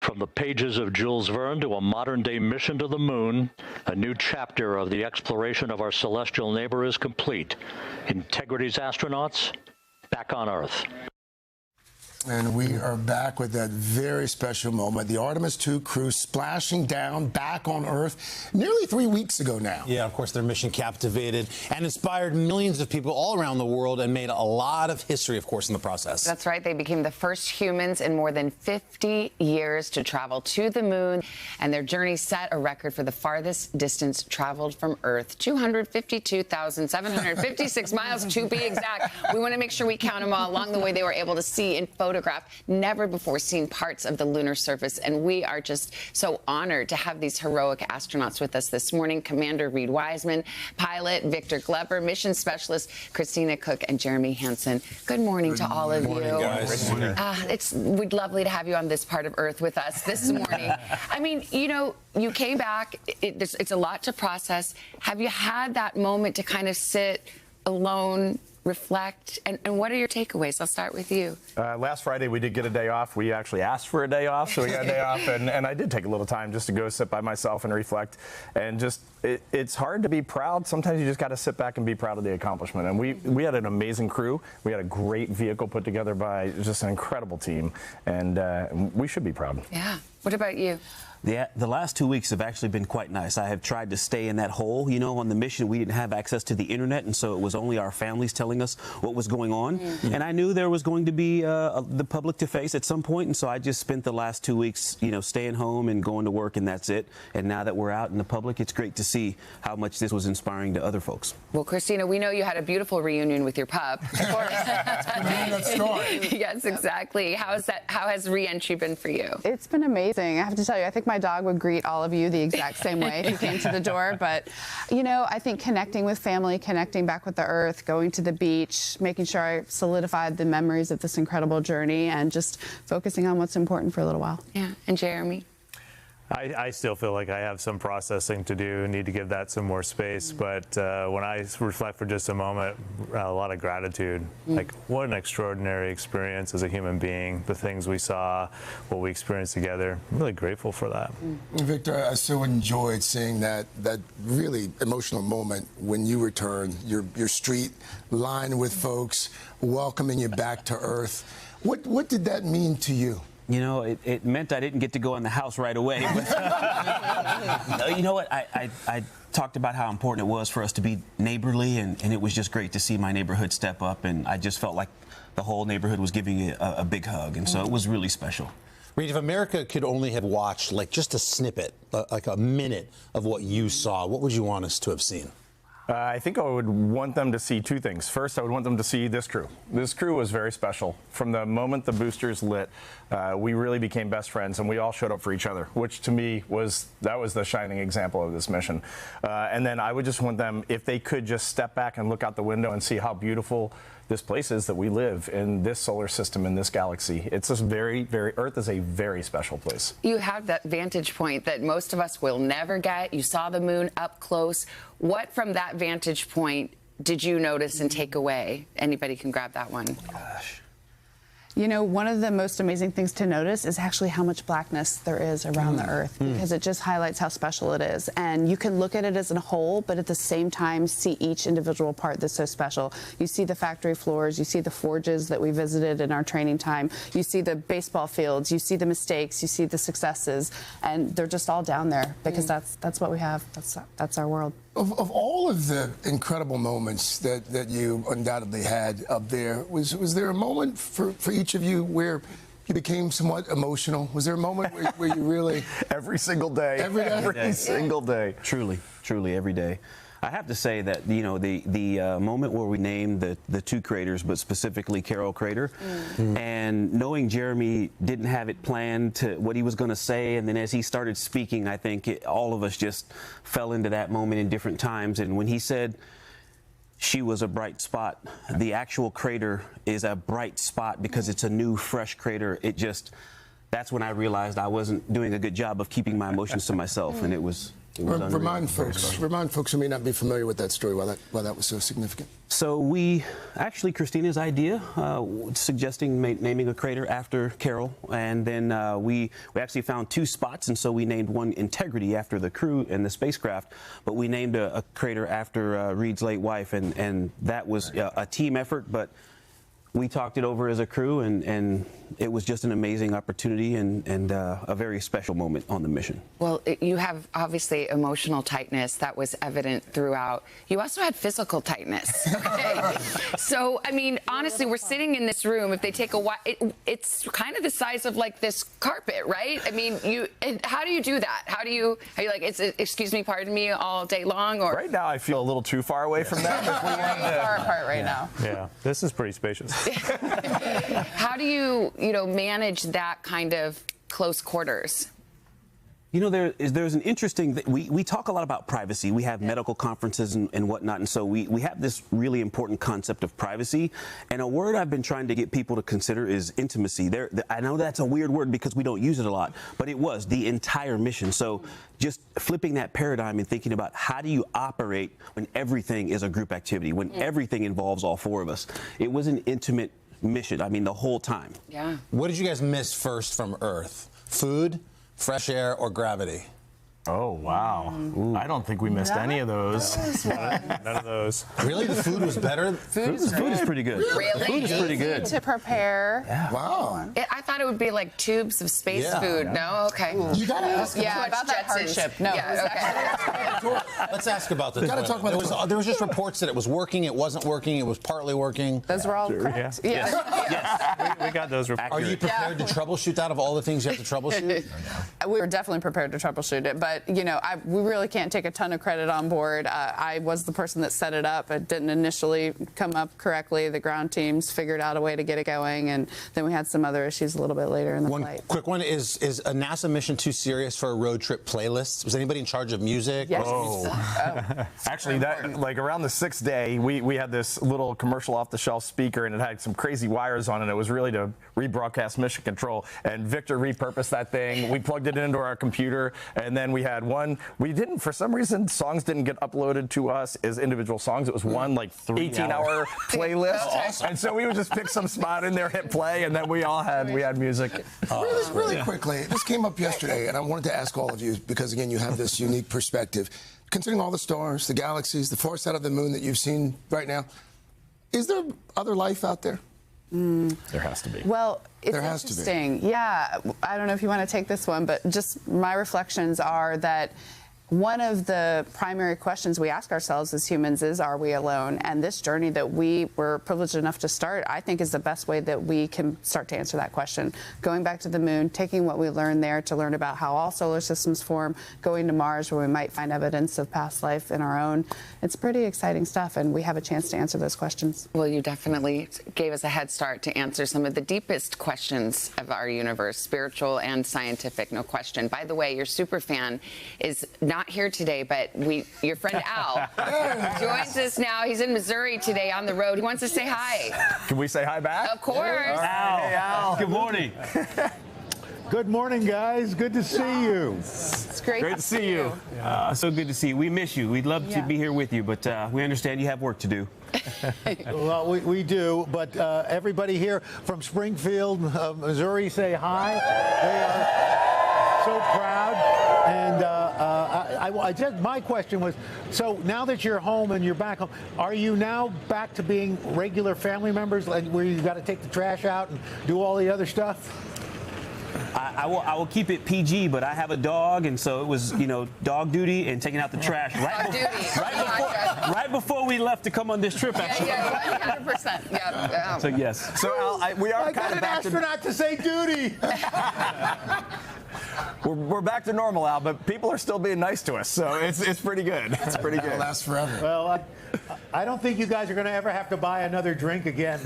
From the pages of Jules Verne to a modern-day mission to the moon, a new chapter of the exploration of our celestial neighbor is complete. Integrity's astronauts back on Earth. And we are back with that very special moment. The Artemis II crew splashing down back on Earth nearly 3 weeks ago now. Yeah, of course, their mission captivated and inspired millions of people all around the world and made a lot of history, of course, in the process. That's right. They became the first humans in more than 50 years to travel to the moon, and their journey set a record for the farthest distance traveled from Earth, 252,756 miles to be exact. We want to make sure we count them all. Along the way, they were able to see in photograph never before seen parts of the lunar surface, and we are just so honored to have these heroic astronauts with us this morning. Commander Reid Wiseman, pilot Victor Glover, mission specialist Christina, Koch, and Jeremy Hansen. Good morning to all of you. Guys. It's lovely to have you on this part of Earth with us this morning. I mean, you know, you came back. It's a lot to process. Have you had that moment to kind of sit alone, reflect, and what are your takeaways? I'll start with you. Last Friday, we did get a day off. We actually asked for a day off, so we got a day off, and I did take a little time just to go sit by myself and reflect, and just, it's hard to be proud. Sometimes you just got to sit back and be proud of the accomplishment, and we had an amazing crew. We had a great vehicle put together by just an incredible team, and we should be proud. Yeah. What about you? The last 2 weeks have actually been quite nice. I have tried to stay in that hole. You know, on the mission, we didn't have access to the internet, and so it was only our families telling us what was going on. And I knew there was going to be the public to face at some point, and so I just spent the last 2 weeks, you know, staying home and going to work, and that's it. And now that we're out in the public, it's great to see how much this was inspiring to other folks. Well, Christina, we know you had a beautiful reunion with your pup. Of course. That story. Yes, exactly. How has re-entry been for you? It's been amazing. I have to tell you, I think my dog would greet all of you the exact same way if you came to the door. But, you know, I think connecting with family, connecting back with the Earth, going to the beach, making sure I solidified the memories of this incredible journey, and just focusing on what's important for a little while. Yeah. And Jeremy? I still feel like I have some processing to do, need to give that some more space. But when I reflect for just a moment, a lot of gratitude. Like, what an extraordinary experience as a human being, the things we saw, what we experienced together. I'm really grateful for that. Victor, I so enjoyed seeing that really emotional moment when you returned, your street lined with folks welcoming you back to Earth. What did that mean to you? You know, it meant I didn't get to go in the house right away. But you know what? I talked about how important it was for us to be neighborly, and it was just great to see my neighborhood step up, and I just felt like the whole neighborhood was giving you a big hug, and so it was really special. Reid, if America could only have watched like just a snippet, like a minute of what you saw, what would you want us to have seen? I think I would want them to see two things. First, I would want them to see this crew. This crew was very special. From the moment the boosters lit, we really became best friends, and we all showed up for each other, which to me was the shining example of this mission. And then I would just want them, if they could just step back and look out the window and see how beautiful this place is that we live in, this solar system, in this galaxy. It's just Earth is a very special place. You have that vantage point that most of us will never get. You saw the moon up close. What from that vantage point did you notice and take away? Anybody can grab that one. Gosh. You know, one of the most amazing things to notice is actually how much blackness there is around the Earth, because it just highlights how special it is. And you can look at it as a whole, but at the same time see each individual part that's so special. You see the factory floors, you see the forges that we visited in our training time, you see the baseball fields, you see the mistakes, you see the successes, and they're just all down there because that's what we have. That's our world. Of all of the incredible moments that you undoubtedly had up there, was there a moment for each of you where you became somewhat emotional? Was there a moment where you really... Every single day. Every single day. Truly, every day. I have to say that, you know, the moment where we named the two craters, but specifically Carroll Crater, and knowing Jeremy didn't have it planned to what he was going to say, and then as he started speaking, I think all of us just fell into that moment in different times. And when he said she was a bright spot, the actual crater is a bright spot because it's a new, fresh crater. That's when I realized I wasn't doing a good job of keeping my emotions to myself, and it was Remind folks who may not be familiar with that story why that was so significant. So Christina's idea, suggesting naming a crater after Carol, and then we actually found 2 spots, and so we named one Integrity after the crew and the spacecraft, but we named a crater after Reid's late wife, and that was a team effort, but we talked it over as a crew, and it was just an amazing opportunity and a very special moment on the mission. Well, you have obviously emotional tightness that was evident throughout. You also had physical tightness. Okay? So, I mean, honestly, we're sitting in this room. If they take a while, it's kind of the size of like this carpet, right? I mean, how do you do that? Are you like, excuse me, pardon me, all day long? Or right now, I feel a little too far away from that. Very far apart right now. Yeah, this is pretty spacious. How do you manage that kind of close quarters? You know, there's an interesting we talk a lot about privacy. We have medical conferences and whatnot, and so we have this really important concept of privacy. And a word I've been trying to get people to consider is intimacy. I know that's a weird word because we don't use it a lot, but it was the entire mission. So just flipping that paradigm and thinking about how do you operate when everything is a group activity, when everything involves all 4 of us. It was an intimate mission. I mean, the whole time. Yeah. What did you guys miss first from Earth? Food, fresh air, or gravity? Oh, wow. I don't think we missed any of those. None of those. Really? The food was better? Food is pretty good. Really? Food is pretty good. To prepare. Yeah. Wow. I thought it would be like tubes of space food. No? Okay. You got to ask Yeah, about that hardship. No. Yeah, okay. Let's ask about the Gotta talk about there was just reports that it was working, it wasn't working, it was partly working. Those were all correct. Yeah. Yeah. We got those reports. Are you prepared to troubleshoot that of all the things you have to troubleshoot? We were definitely prepared to troubleshoot it, but you know, we really can't take a ton of credit on board. I was the person that set it up. It didn't initially come up correctly. The ground teams figured out a way to get it going, and then we had some other issues a little bit later in the flight. One quick one is a NASA mission too serious for a road trip playlist? Was anybody in charge of music? Yes. Actually, that like around the 6th day, we had this little commercial off-the-shelf speaker, and it had some crazy wires on it. It was really to rebroadcast mission control, and Victor repurposed that thing. We plugged it into our computer, and then we had one. We didn't, for some reason, songs didn't get uploaded to us as individual songs. It was one like 18-hour playlist, awesome. And so we would just pick some spot in there, hit play, and then we had music. Really quickly, this came up yesterday, and I wanted to ask all of you because again, you have this unique perspective. Considering all the stars, the galaxies, the far side of the moon that you've seen right now, is there other life out there? There has to be. Well, it's There has to be. interesting. Yeah, I don't know if you want to take this one, but just my reflections are that one of the primary questions we ask ourselves as humans is, are we alone? And this journey that we were privileged enough to start, I think, is the best way that we can start to answer that question. Going back to the moon, taking what we learned there to learn about how all solar systems form, going to Mars where we might find evidence of past life in our own. It's pretty exciting stuff, and we have a chance to answer those questions. Well, you definitely gave us a head start to answer some of the deepest questions of our universe, spiritual and scientific, no question. By the way, your super fan is not here today, but your friend Al joins us now. He's in Missouri today on the road. He wants to say hi. Can we say hi back? Of course. Al. Hey, Al. Good morning. Good morning, guys. Good to see you. It's great Great to see you. So good to see you. We miss you. We'd love to be here with you, but we understand you have work to do. Well, we do, but everybody here from Springfield, Missouri, say hi. They are so proud. And my question was, so now that you're home and you're back home, are you now back to being regular family members, like where you got to take the trash out and do all the other stuff? I will keep it PG, but I have a dog, and so it was, dog duty and taking out the trash right before we left to come on this trip. Actually. Yeah, 100%. Yeah. So yes. So Al, we are I kind got of an back astronaut to say duty. We're back to normal, Al, but people are still being nice to us, so it's pretty good. It's pretty good. It'll last forever. Well, I don't think you guys are going to ever have to buy another drink again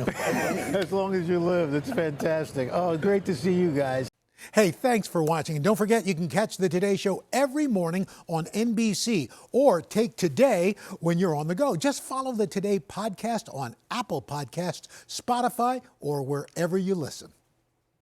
as long as you live. It's fantastic. Oh, great to see you guys. Hey, thanks for watching. And don't forget, you can catch the Today Show every morning on NBC or take Today when you're on the go. Just follow the Today podcast on Apple Podcasts, Spotify, or wherever you listen.